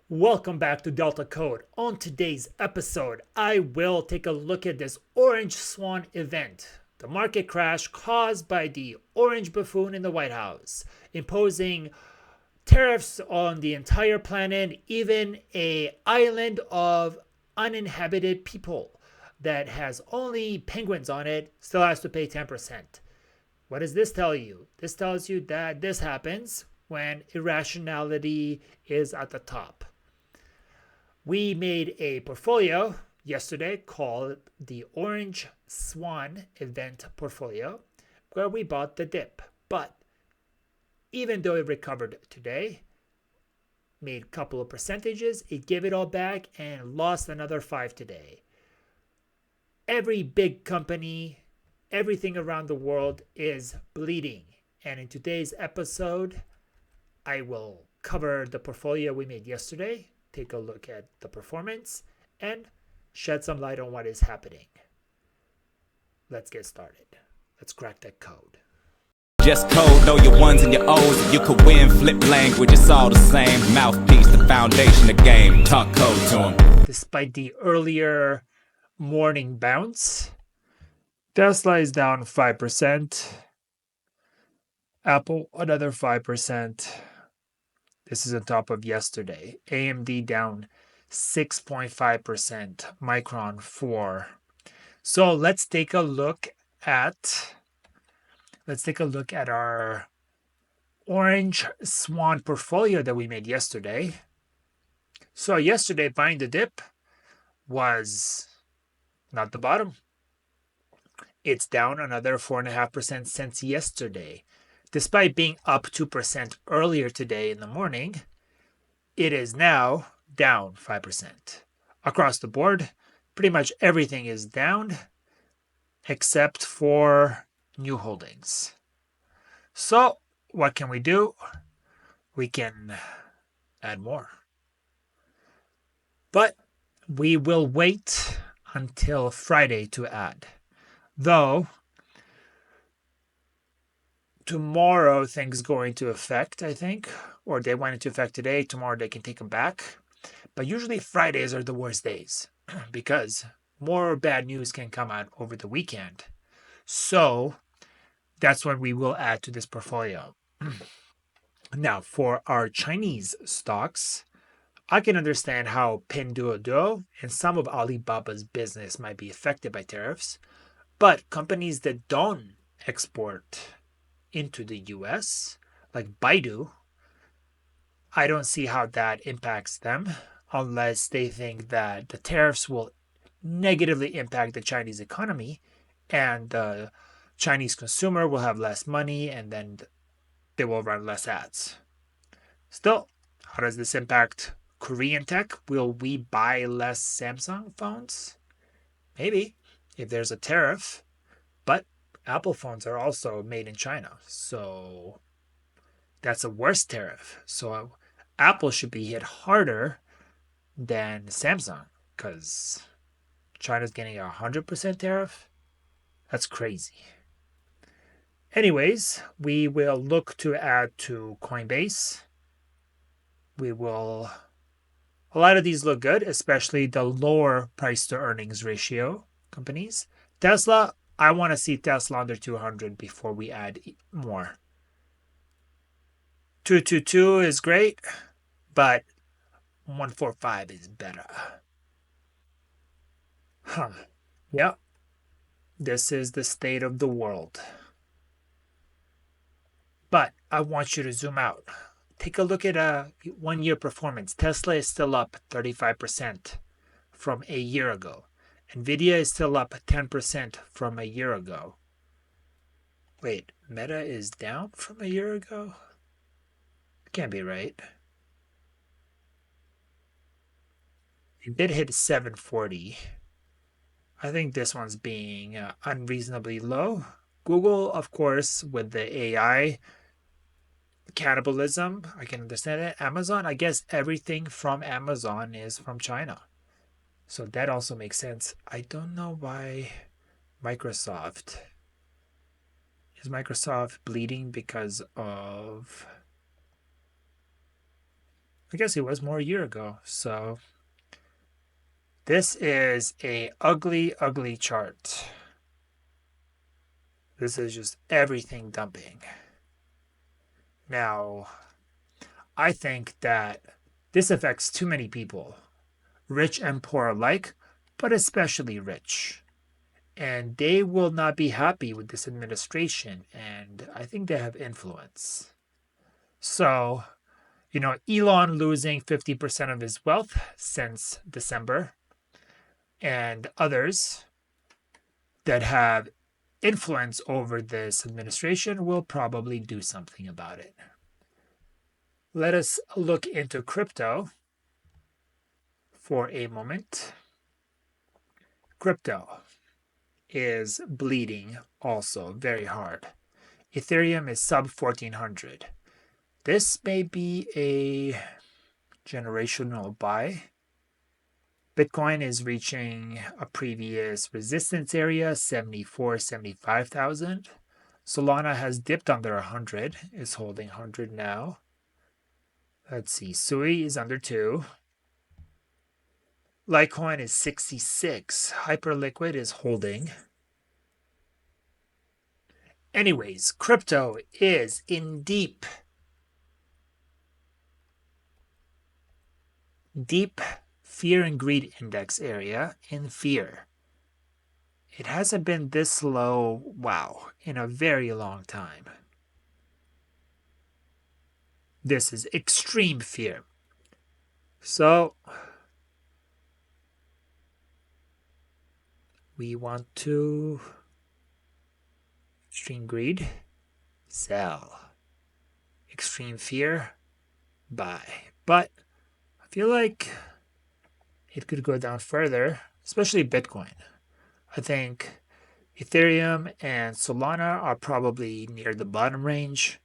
Welcome back to Delta Code. On today's episode, I will take a look at this Orange Swan event, the market crash caused by the orange buffoon in the White House, imposing tariffs on the entire planet, even a island of uninhabited people that has only penguins on it still has to pay 10%. What does this tell you? This tells you that this happens when irrationality is at the top. We made a portfolio yesterday called the Orange Swan Event Portfolio, where we bought the dip. But even though it recovered today, made a couple of percentages, it gave it all back and lost another 5 today. Every big company, everything around the world is bleeding. And in today's episode, I will cover the portfolio we made yesterday, take a look at the performance, and shed some light on what is happening. Let's get started. Let's crack that code. Just code, know your ones and your O's, and you could win. Flip language, it's all the same. Mouthpiece, the foundation of game. Talk code to them. Despite the earlier morning bounce, Tesla is down 5%. Apple, another 5%. This is on top of yesterday. AMD down 6.5%. Micron 4. So let's take a look at our Orange Swan portfolio that we made yesterday. So yesterday, buying the dip was not the bottom. It's down another 4.5% since yesterday. Despite being up 2% earlier today in the morning, it is now down 5%. Across the board, pretty much everything is down except for new holdings. So what can we do? We can add more. But we will wait until Friday to add. Though tomorrow things go into effect, I think, or they went into effect today. Tomorrow they can take them back. But usually Fridays are the worst days because more bad news can come out over the weekend. So that's when we will add to this portfolio. Now, for our Chinese stocks, I can understand how Pinduoduo and some of Alibaba's business might be affected by tariffs, but companies that don't export into the US, like Baidu, I don't see how that impacts them unless they think that the tariffs will negatively impact the Chinese economy and the Chinese consumer will have less money and then they will run less ads. Still, how does this impact Korean tech? Will we buy less Samsung phones? Maybe, if there's a tariff. But Apple phones are also made in China. So that's a worse tariff. So Apple should be hit harder than Samsung because China's getting a 100% tariff. That's crazy. Anyways, we will look to add to Coinbase. A lot of these look good, especially the lower price to earnings ratio companies. Tesla, I want to see Tesla under 200 before we add more. 222 is great, but 145 is better. Yeah, this is the state of the world. But I want you to zoom out. Take a look at a 1-year performance. Tesla is still up 35% from a year ago. Nvidia is still up 10% from a year ago. Wait, Meta is down from a year ago? Can't be right. It did hit 740. I think this one's being unreasonably low. Google, of course, with the AI cannibalism, I can understand it. Amazon, I guess everything from Amazon is from China. So that also makes sense. I don't know why Microsoft. Is Microsoft bleeding because of I guess it was more a year ago. So this is a ugly, ugly chart. This is just everything dumping. Now, I think that this affects too many people, rich and poor alike, but especially rich. And they will not be happy with this administration, and I think they have influence. So, Elon losing 50% of his wealth since December, and others that have influence over this administration will probably do something about it. Let us look into crypto for a moment. Crypto is bleeding also very hard. Ethereum is sub 1400. This may be a generational buy. Bitcoin is reaching a previous resistance area, 74, 75,000. Solana has dipped under 100, is holding 100 now. Let's see, Sui is under 2. Litecoin is 66. Hyperliquid is holding. Anyways, crypto is in deep fear and greed index area in fear. It hasn't been this low, wow, in a very long time. This is extreme fear. So, we want to extreme greed, sell. Extreme fear, buy. But I feel like it could go down further, especially Bitcoin. I think Ethereum and Solana are probably near the bottom range,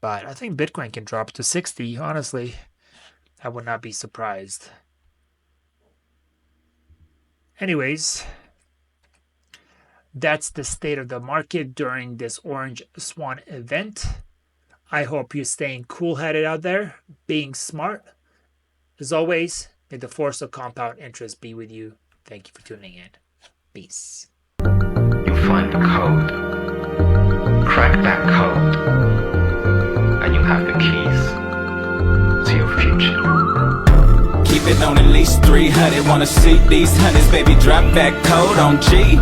but I think Bitcoin can drop to 60, honestly. I would not be surprised. Anyways, that's the state of the market during this Orange Swan event. I hope you're staying cool-headed out there, being smart. As always, may the force of compound interest be with you. Thank you for tuning in. Peace. You find the code, crack that code, and you have the keys to your future. Keep it on at least 300. Wanna see these hundreds, baby, drop that code on G.